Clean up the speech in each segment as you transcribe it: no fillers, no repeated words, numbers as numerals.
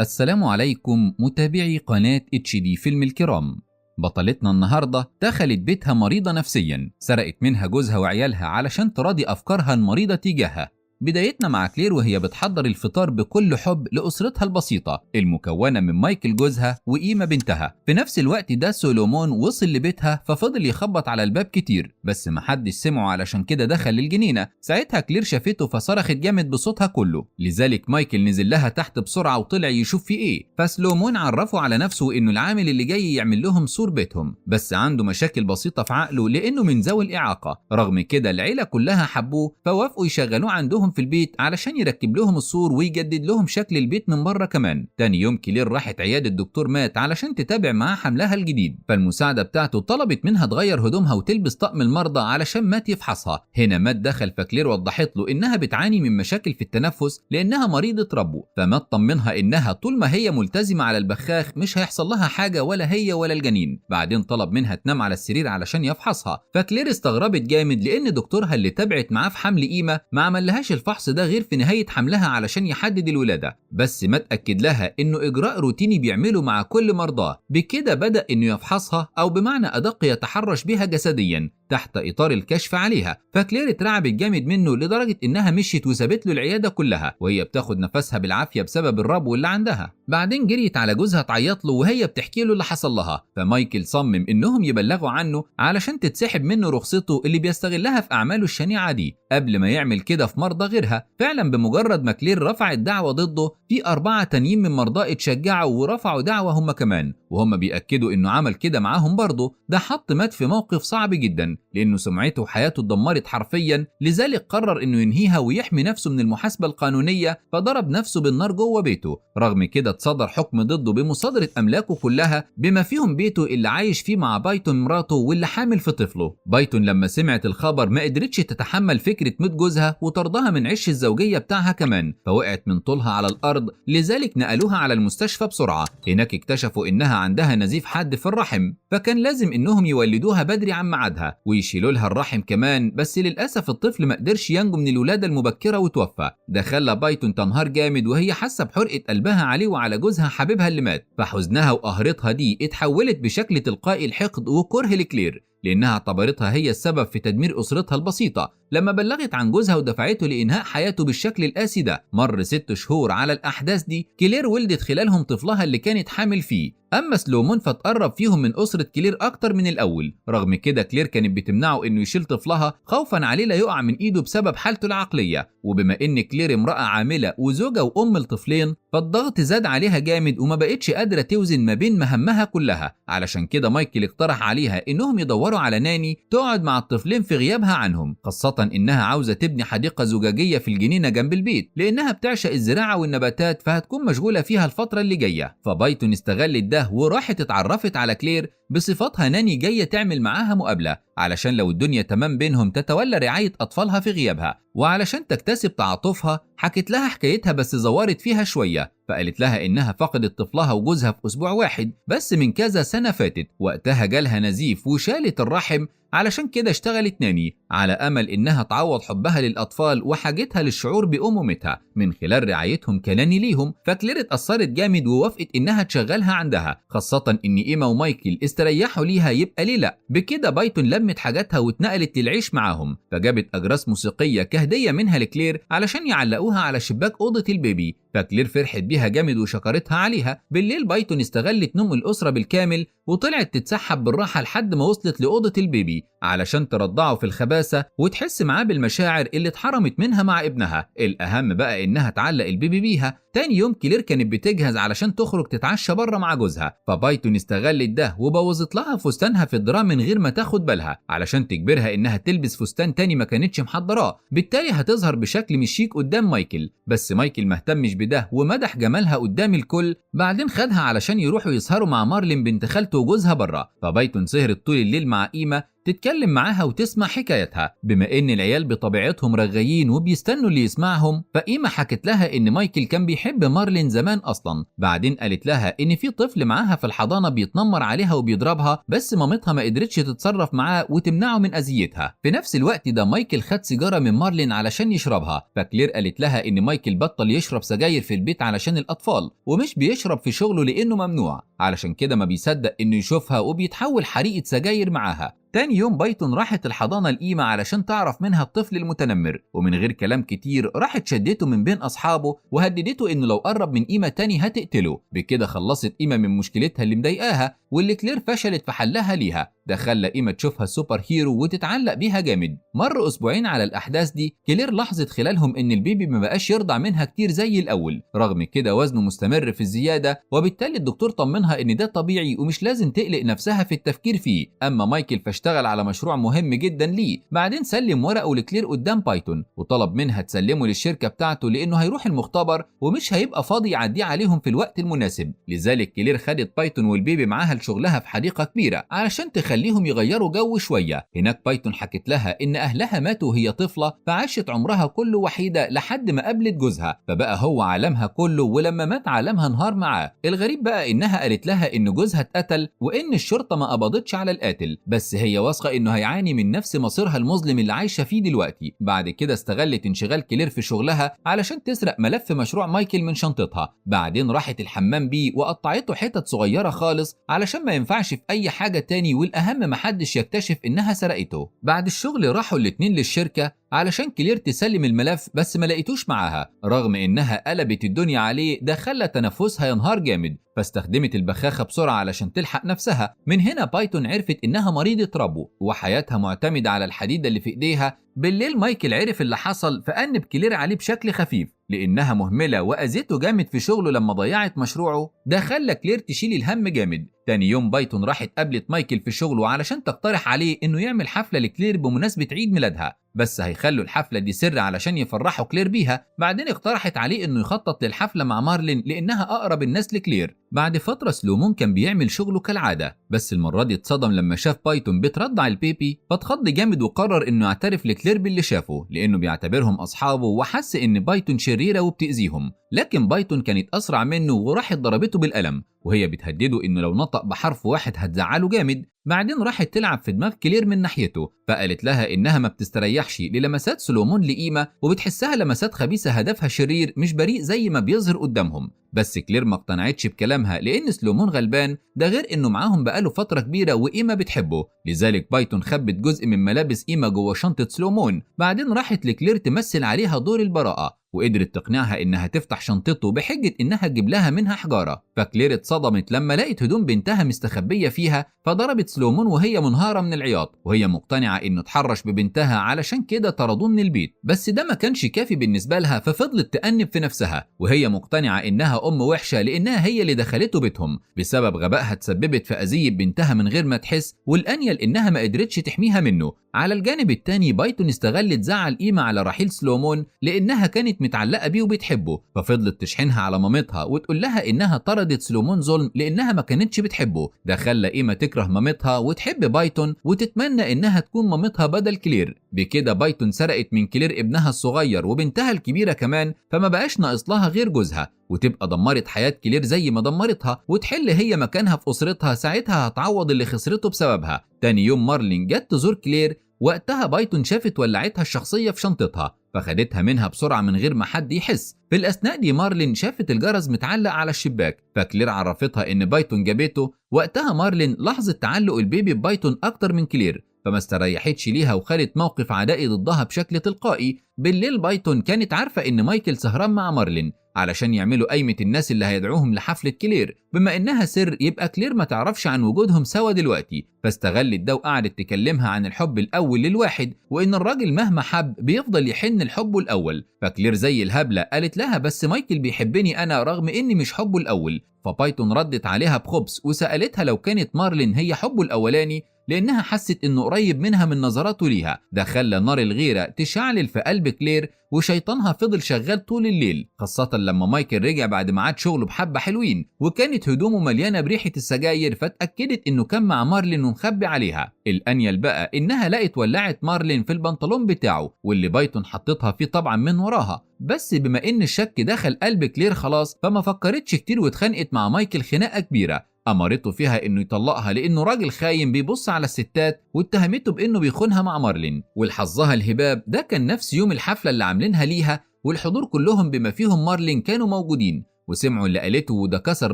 السلام عليكم متابعي قناة HD فيلم الكرام. بطلتنا النهاردة دخلت بيتها مريضة نفسيا، سرقت منها جوزها وعيالها علشان تراضي أفكارها المريضة تجاهها. بدايتنا مع كلير وهي بتحضر الفطار بكل حب لأسرتها البسيطة المكونة من مايكل جوزها وإيما بنتها. في نفس الوقت ده سولومون وصل لبيتها ففضل يخبط على الباب كتير بس محدش سمعه، علشان كده دخل للجنينة. ساعتها كلير شافته فصرخت جامد بصوتها كله، لذلك مايكل نزل لها تحت بسرعة وطلع يشوف في ايه. فسولومون عرفه على نفسه انه العامل اللي جاي يعمل لهم سور بيتهم، بس عنده مشاكل بسيطة في عقله لانه من ذوي الإعاقة. رغم كده العيلة كلها حبوه فوافقوا يشغلوه عندهم في البيت علشان يركب لهم السور ويجدد لهم شكل البيت من بره كمان. تاني يوم كلير راحت عيادة الدكتور مات علشان تتابع معاه حملها الجديد، فالمساعدة بتاعته طلبت منها تغير هدومها وتلبس طقم المرضى علشان مات يفحصها. هنا مات دخل فكلير وضحت له انها بتعاني من مشاكل في التنفس لانها مريضة ربو، فمات طمنها انها طول ما هي ملتزمة على البخاخ مش هيحصل لها حاجة ولا هي ولا الجنين. بعدين طلب منها تنام على السرير علشان يفحصها، فكلير استغربت جامد لان دكتورها اللي تابعت معاه في حمل إيما ما عملهاش الفحص ده غير في نهاية حملها علشان يحدد الولادة، بس ما تأكد لها انه اجراء روتيني بيعمله مع كل مرضاه. بكده بدأ انه يفحصها او بمعنى ادق يتحرش بها جسديا تحت اطار الكشف عليها. فكلير اترعبت جامد منه لدرجة انها مشيت وسابت له العيادة كلها وهي بتاخد نفسها بالعافية بسبب الربو اللي عندها. بعدين جريت على جوزها تعيط له وهي بتحكي له اللي حصل لها، فمايكل صمم انهم يبلغوا عنه علشان تتسحب منه رخصته اللي بيستغلها في اعماله الشنيعة دي قبل ما يعمل كده في مرضى غيرها. فعلا بمجرد ما كلير رفعت دعوة ضده في 4 تانيين من مرضاه اتشجعوا ورفعوا دعوة هم كمان، وهم بيأكدوا انه عمل كده معاهم برضه. ده حط مات في موقف صعب جدا لانه سمعته وحياته اتدمرت حرفيا، لذلك قرر انه ينهيها ويحمي نفسه من المحاسبة القانونية فضرب نفسه بالنار جوه بيته. رغم كده اتصدر حكم ضده بمصادرة املاكه كلها بما فيهم بيته اللي عايش فيه مع بايتون مراته واللي حامل في طفله. بايتون لما سمعت الخبر ما قدرتش تتحمل فكرة موت جوزها وطردها من عش الزوجية بتاعها كمان، فوقعت من طولها على الارض، لذلك نقلوها على المستشفى بسرعة. هناك اكتشفوا انها عندها نزيف حاد في الرحم، فكان لازم انهم يولدوها بدري عن ميعادها ويشيلوا لها الرحم كمان، بس للاسف الطفل ما قدرش ينجو من الولادة المبكرة وتوفى. ده خلى بايتون تنهار جامد وهي حاسة بحرقة قلبها عليه وعلى جوزها حبيبها اللي مات، فحزنها وقهرتها دي اتحولت بشكل تلقائي لحقد وكره لكلير لأنها اعتبرتها هي السبب في تدمير أسرتها البسيطة. لما بلغت عن جوزها ودفعته لإنهاء حياته بالشكل القاسي ده، مر 6 شهور على الأحداث دي. كلير ولدت خلالهم طفلها اللي كانت حامل فيه. أما سلومون فتقرب فيهم من أسرة كلير أكتر من الأول. رغم كده كلير كانت بتمنعه إنه يشيل طفلها خوفا عليه لا يقع من إيده بسبب حالته العقلية، وبما إن كلير امرأة عاملة وزوجة وأم لطفلين فالضغط زاد عليها جامد وما بقتش قادرة توزن ما بين مهامها كلها. علشان كده مايكل اقترح عليها إنهم يدوروا على ناني تقعد مع الطفلين في غيابها عنهم، خاصة إنها عاوزة تبني حديقة زجاجية في الجنينة جنب البيت لأنها بتعشق الزراعة والنباتات فهتكون مشغولة فيها الفترة اللي جاية. فبايتون استغلت ده وراحت اتعرفت على كلير بصفتها ناني جاية تعمل معاها مقابلة علشان لو الدنيا تمام بينهم تتولى رعاية أطفالها في غيابها. وعلشان تكتسب تعاطفها حكت لها حكايتها بس زورت فيها شوية، فقالت لها إنها فقدت طفلها وجوزها في أسبوع واحد بس من كذا سنة فاتت، وقتها جالها نزيف وشالت الرحم، علشان كده اشتغلت ناني على أمل إنها تعوض حبها للأطفال وحاجتها للشعور بأمومتها من خلال رعايتهم كناني ليهم. فكلير اتأثرت جامد ووافقت إنها تشغلها عندها، خاصة إن إيما ومايكل استريحوا ليها يبقى ليه لأ. بكده بايتون لمت حاجاتها واتنقلت للعيش معاهم، فجابت أجراس موسيقية كهدية منها لكلير علشان يعلقوها على شباك أوضة البيبي. فكلير فرحت بيها جامد وشكرتها عليها. بالليل بايتون استغلت نوم الأسرة بالكامل وطلعت تتسحب بالراحة لحد ما وصلت لأوضة البيبي علشان ترضعه في الخباثة وتحس معاه بالمشاعر اللي اتحرمت منها مع ابنها. الأهم بقى إنها تعلق البيبي بيها. تاني يوم كلير كانت بتجهز علشان تخرج تتعشى بره مع جوزها، فبايتون استغلت ده وبوظت لها فستانها في الدرام من غير ما تاخد بالها علشان تجبرها إنها تلبس فستان تاني ما كانتش محضراه، بالتالي هتظهر بشكل مش شيك قدام مايكل. بس مايكل مهتمش بده ومدح جمالها قدام الكل. بعدين خدها علشان يروحوا يسهروا مع مارلين بنت خالته وجوزها بره، فبايتون سهرت طول الليل مع إيما تتكلم معاها وتسمع حكايتها. بما ان العيال بطبيعتهم رغايين وبيستنوا اللي يسمعهم، فإيما حكت لها ان مايكل كان بيحب مارلين زمان اصلا. بعدين قالت لها ان في طفل معاها في الحضانه بيتنمر عليها وبيضربها، بس مامتها ما قدرتش تتصرف معاه وتمنعه من اذيتها. في نفس الوقت ده مايكل خد سيجاره من مارلين علشان يشربها، فكلير قالت لها ان مايكل بطل يشرب سجاير في البيت علشان الاطفال، ومش بيشرب في شغله لانه ممنوع، علشان كده ما بيصدق انه يشوفها وبيتحول حريقه سجاير معاها. تاني يوم بايتون راحت الحضانة لإيما علشان تعرف منها الطفل المتنمر، ومن غير كلام كتير راحت شدته من بين أصحابه وهددته إنه لو قرب من إيما تاني هتقتله. بكده خلصت إيما من مشكلتها اللي مضايقاها واللي كلير فشلت في حلها ليها. ده خلى إيما تشوفها سوبر هيرو وتتعلق بيها جامد. مر أسبوعين على الأحداث دي، كلير لاحظت خلالهم إن البيبي ما بقاش يرضع منها كتير زي الأول، رغم كده وزنه مستمر في الزيادة، وبالتالي الدكتور طمنها إن ده طبيعي ومش لازم تقلق نفسها في التفكير فيه. أما مايكل اشتغل على مشروع مهم جدا ليه. بعدين سلم ورقه لكلير قدام بايتون وطلب منها تسلمه للشركه بتاعته لانه هيروح المختبر ومش هيبقى فاضي يعديه عليهم في الوقت المناسب. لذلك كلير خدت بايتون والبيبي معاها لشغلها في حديقه كبيره علشان تخليهم يغيروا جو شويه. هناك بايتون حكت لها ان اهلها ماتوا وهي طفله، فعاشت عمرها كله وحيده لحد ما قابلت جوزها، فبقى هو عالمها كله، ولما مات عالمها انهار معاه. الغريب بقى انها قالت لها ان جوزها اتقتل وان الشرطه ما قبضتش على القاتل، بس هي واثقه انه هيعاني من نفس مصيرها المظلم اللي عايشه فيه دلوقتي. بعد كده استغلت انشغال كلير في شغلها علشان تسرق ملف مشروع مايكل من شنطتها. بعدين راحت الحمام بيه وقطعته حتت صغيره خالص علشان ما ينفعش في اي حاجه تاني، والاهم محدش يكتشف انها سرقته. بعد الشغل راحوا الاتنين للشركه علشان كلير تسلم الملف، بس ما لقيتوش معاها، رغم انها قلبت الدنيا عليه. ده خلى تنفسها ينهار جامد، فاستخدمت البخاخه بسرعه علشان تلحق نفسها. من هنا بايتون عرفت انها مريضه ربو وحياتها معتمده على الحديده اللي في ايديها. بالليل مايكل عرف اللي حصل، فأنب كلير عليه بشكل خفيف لانها مهمله واذته جامد في شغله لما ضيعت مشروعه. ده خلى كلير تشيل الهم جامد. تاني يوم بايتون راحت قابلت مايكل في شغله علشان تقترح عليه انه يعمل حفله لكلير بمناسبه عيد ميلادها، بس هيخلوا الحفله دي سر علشان يفرحوا كلير بيها. بعدين اقترحت عليه انه يخطط للحفله مع مارلين لانها اقرب الناس لكلير. بعد فتره سلومون كان بيعمل شغله كالعاده، بس المره دي اتصدم لما شاف بايتون بترضع البيبي، فاتخض جامد وقرر انه يعترف لكلير باللي شافه لانه بيعتبرهم اصحابه، وحس ان بايتون شريره وبتاذيهم. لكن بايتون كانت اسرع منه وراحت ضربته بالقلم وهي بتهدده انه لو نطق بحرف واحد هتزعله جامد. بعدين راحت تلعب في دماغ كلير من ناحيته، فقالت لها انها ما بتستريحش للمسات سلومون لإيما وبتحسها لمسات خبيثه هدفها شرير مش بريء زي ما بيظهر قدامهم. بس كلير ما اقتنعتش بكلامها لان سلومون غلبان، ده غير انه معاهم بقاله فتره كبيره وإيما بتحبه. لذلك بايتون خبت جزء من ملابس إيما جوه شنطه سلومون. بعدين راحت لكلير تمثل عليها دور البراءه، وقدرت تقنعها انها تفتح شنطته بحجه انها تجيب لها منها حجاره. فكلير اتصدمت لما لقت هدوم بنتها مستخبيه فيها، فضربت سلومون وهي منهاره من العياط، وهي مقتنعه انه اتحرش ببنتها علشان كده طردوه من البيت. بس ده ما كانش كافي بالنسبه لها، ففضلت تأنب في نفسها وهي مقتنعه انها ام وحشه لانها هي اللي دخلته بيتهم. بسبب غبائها تسببت في اذيه بنتها من غير ما تحس، والانيل انها ما قدرتش تحميها منه. على الجانب التاني بايتون استغلت زعل إيما على رحيل سلومون لانها كانت متعلقه بيه وبتحبه، ففضلت تشحنها على مامتها وتقول لها انها طردت سلومون ظلم لانها ما كانتش بتحبه. ده خلى إيما تكره مامتها وتحب بايتون وتتمنى انها تكون مامتها بدل كلير. بكده بايتون سرقت من كلير ابنها الصغير وبنتها الكبيره كمان، فما بقاش ناقص لها غير جوزها، وتبقى دمرت حياه كلير زي ما دمرتها وتحل هي مكانها في اسرتها. ساعتها هتعوض اللي خسرته بسببها. تاني يوم مارلين جت تزور كلير، وقتها بايتون شافت ولعتها الشخصيه في شنطتها فخدتها منها بسرعه من غير ما حد يحس. في الاثناء دي مارلين شافت الجرس متعلق على الشباك، فكلير عرفتها ان بايتون جابته. وقتها مارلين لاحظت تعلق البيبي ببايتون اكتر من كلير، فما استريحتش ليها وخدت موقف عدائي ضدها بشكل تلقائي. بالليل بايتون كانت عارفه ان مايكل سهران مع مارلين علشان يعملوا قايمه الناس اللي هيدعوهم لحفله كلير. بما انها سر يبقى كلير ما تعرفش عن وجودهم سوا دلوقتي، فاستغلت ده وقعدت تكلمها عن الحب الاول للواحد، وان الراجل مهما حب بيفضل يحن لحبه الاول. فكلير زي الهبله قالت لها بس مايكل بيحبني انا رغم اني مش حبه الاول. فبايتون ردت عليها بخبث وسالتها لو كانت مارلين هي حبه الاولاني لأنها حست إنه قريب منها من نظراته ليها. ده خلى نار الغيرة تشعلل في قلب كلير، وشيطانها فضل شغال طول الليل، خاصة لما مايكل رجع بعد ميعاد شغله بحبة حلوين وكانت هدومه مليانة بريحة السجاير، فاتأكدت إنه كان مع مارلين ومخبي عليها. الأنيل بقى إنها لقت ولعت مارلين في البنطلون بتاعه واللي بايتون حطتها فيه طبعا من وراها. بس بما إن الشك دخل قلب كلير خلاص، فما فكرتش كتير واتخانقت مع مايكل خناقة كبيرة. أمرته فيها إنه يطلقها لأنه راجل خاين بيبص على الستات، واتهمته بإنه بيخونها مع مارلين. والحظها الهباب ده كان نفس يوم الحفلة اللي عاملينها ليها، والحضور كلهم بما فيهم مارلين كانوا موجودين وسمعوا اللي قالته، وده كسر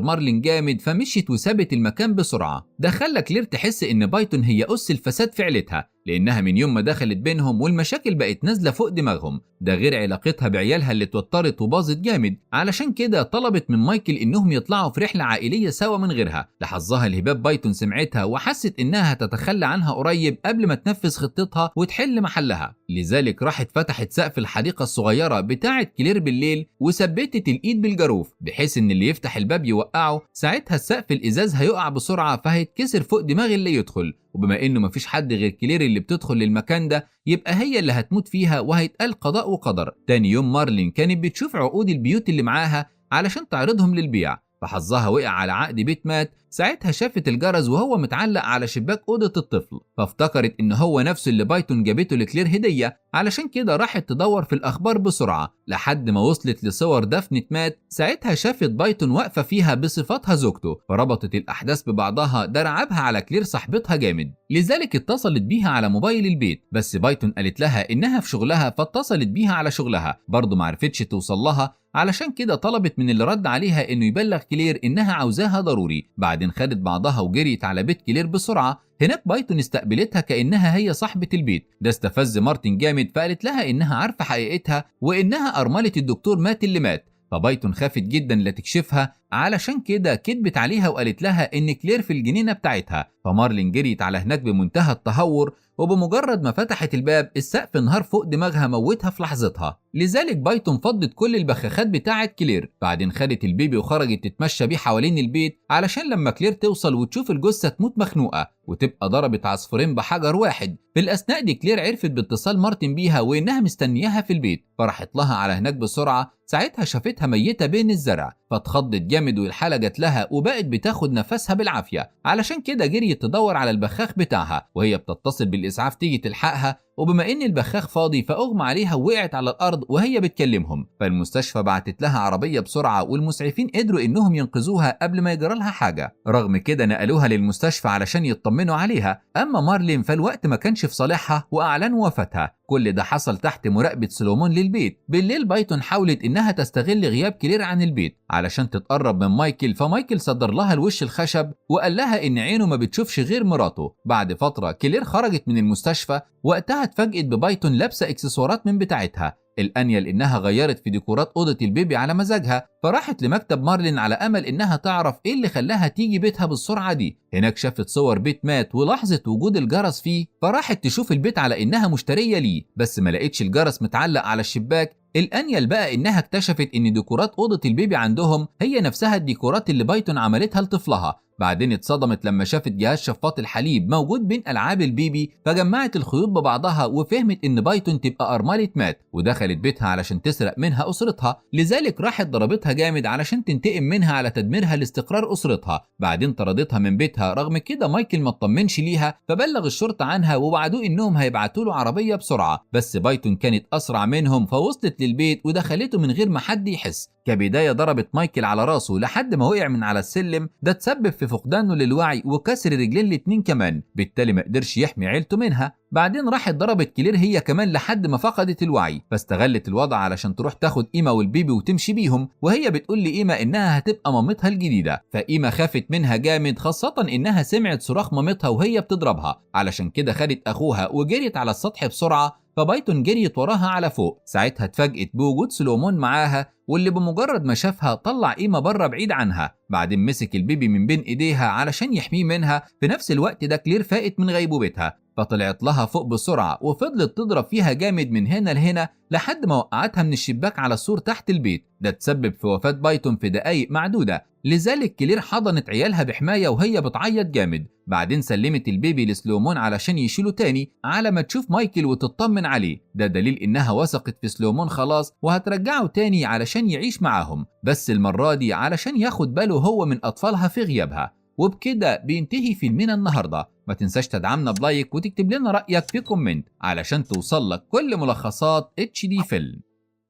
مارلين جامد، فمشيت وسابت المكان بسرعة. ده خلى كلير تحس إن بايتون هي أس الفساد في عيلتها، لأنها من يوم ما دخلت بينهم والمشاكل بقت نازلة فوق دماغهم، ده غير علاقتها بعيالها اللي اتوترت وباظت جامد. علشان كده طلبت من مايكل إنهم يطلعوا في رحلة عائلية سوا من غيرها. لحظها الهباب بايتون سمعتها وحست إنها هتتخلى عنها قريب قبل ما تنفذ خطتها وتحل محلها، لذلك راحت فتحت سقف الحديقة الصغيرة بتاعة كلير بالليل وثبتت الإيد بالجاروف بحيث إن اللي يفتح الباب يوقعه. ساعتها السقف الإزاز هيقع بسرعة فهيتكسر فوق دماغ اللي يدخل، وبما إنه مفيش حد غير كلير اللي بتدخل للمكان ده يبقى هي اللي هتموت فيها وهيتقال قضاء وقدر. تاني يوم مارلين كانت بتشوف عقود البيوت اللي معاها علشان تعرضهم للبيع، فحظها وقع على عقد بيت مات. ساعتها شافت الجرس وهو متعلق على شباك أوضة الطفل، فافتكرت إن هو نفسه اللي بايتون جابته لكلير هدية. علشان كده راحت تدور في الأخبار بسرعة لحد ما وصلت لصور دفنة مات. ساعتها شافت بايتون واقفة فيها بصفتها زوجته، فربطت الأحداث ببعضها. ده رعبها على كلير صاحبتها جامد، لذلك اتصلت بيها على موبايل البيت، بس بايتون قالت لها إنها في شغلها، فاتصلت بيها على شغلها برضه معرفتش توصل لها. علشان كده طلبت من اللي رد عليها إنه يبلغ كلير إنها عاوزاها ضروري. بعدين خدت بعضها وجريت على بيت كلير بسرعة. هناك بايتون استقبلتها كأنها هي صاحبة البيت. ده استفز مارتن جامد، فقالت لها إنها عارفة حقيقتها وإنها أرملة الدكتور مات اللي مات. فبايتون خافت جدا لا تكشفها، علشان كده كدبت عليها وقالت لها إن كلير في الجنينة بتاعتها. فمارلين جريت على هناك بمنتهى التهور، وبمجرد ما فتحت الباب السقف انهار فوق دماغها موتها في لحظتها. لذلك بايتون فضت كل البخاخات بتاعة كلير. بعدين خدت البيبي وخرجت تتمشى بيه حوالين البيت علشان لما كلير توصل وتشوف الجثة تموت مخنوقة وتبقى ضربت عصفورين بحجر واحد. في الأثناء دي كلير عرفت باتصال مارتن بيها وإنها مستنياها في البيت، فراحت لها على هناك بسرعة. ساعتها شافتها ميتة بين الزرع، فاتخضت جامد والحالة جت لها وبقت بتاخد نفسها بالعافية. علشان كده جريت تدور على البخاخ بتاعها وهي بتتصل بالإسعاف تيجي تلحقها، وبما ان البخاخ فاضي فاغمى عليها ووقعت على الارض وهي بتكلمهم. فالمستشفى بعتت لها عربيه بسرعه والمسعفين قدروا انهم ينقذوها قبل ما يجرى لها حاجه. رغم كده نقلوها للمستشفى علشان يطمنوا عليها. اما مارلين فالوقت ما كانش في صالحها واعلنوا وفاتها. كل ده حصل تحت مراقبه سولومون للبيت. بالليل بايتون حاولت انها تستغل غياب كلير عن البيت علشان تتقرب من مايكل، فمايكل صدر لها الوش الخشب وقال لها ان عينه ما بتشوفش غير مراته. بعد فتره كلير خرجت من المستشفى، وقتها اتفاجئت ببايتون لابسه اكسسوارات من بتاعتها. الانيل انها غيرت في ديكورات اوضه البيبي على مزاجها، فراحت لمكتب مارلين على امل انها تعرف ايه اللي خلاها تيجي بيتها بالسرعه دي. هناك شافت صور بيت مات ولاحظت وجود الجرس فيه، فراحت تشوف البيت على انها مشتريه ليه، بس ما لقيتش الجرس متعلق على الشباك. الانيل بقى انها اكتشفت ان ديكورات اوضه البيبي عندهم هي نفسها الديكورات اللي بايتون عملتها لطفلها. بعدين اتصدمت لما شافت جهاز شفاط الحليب موجود بين العاب البيبي، فجمعت الخيوط ببعضها وفهمت ان بايتون تبقى ارمله مات ودخلت بيتها علشان تسرق منها اسرتها. لذلك راحت ضربتها جامد علشان تنتقم منها على تدميرها لاستقرار اسرتها. بعدين طردتها من بيتها. رغم كده مايكل ما اطمنش ليها، فبلغ الشرطه عنها ووعدوه انهم هيبعتوا له عربيه بسرعه، بس بايتون كانت اسرع منهم فوصلت للبيت ودخلته من غير ما حد يحس. كبدايه ضربت مايكل على راسه لحد ما وقع من على السلم، ده تسبب في فقدانه للوعي وكسر رجلين الاتنين كمان، بالتالي ما قدرش يحمي عيلته منها. بعدين راحت ضربت كلير هي كمان لحد ما فقدت الوعي، فاستغلت الوضع علشان تروح تاخد إيما والبيبي وتمشي بيهم، وهي بتقول لإيما إنها هتبقى مامتها الجديدة. فإيما خافت منها جامد، خاصة إنها سمعت صراخ مامتها وهي بتضربها. علشان كده خدت أخوها وجريت على السطح بسرعة، فبايتون جريت وراها على فوق. ساعتها اتفاجئت بوجود سولومون معاها، واللي بمجرد ما شافها طلع إيما بره بعيد عنها. بعدين مسك البيبي من بين ايديها علشان يحميه منها. في نفس الوقت ده كلير فاقت من غيبوبتها، فطلعت لها فوق بسرعة وفضلت تضرب فيها جامد من هنا لهنا لحد ما وقعتها من الشباك على السور تحت البيت. ده تسبب في وفاة بايتون في دقايق معدودة. لذلك كلير حضنت عيالها بحماية وهي بتعيط جامد. بعدين سلمت البيبي لسلومون علشان يشيله تاني على ما تشوف مايكل وتطمن عليه. ده دليل انها وثقت في سلومون خلاص وهترجعه تاني علشان يعيش معاهم، بس المرة دي علشان ياخد باله هو من اطفالها في غيابها. وبكده بينتهي فيلمنا النهارده. ما تنساش تدعمنا بلايك وتكتب لنا رأيك في كومنت علشان توصل لك كل ملخصات HD فيلم.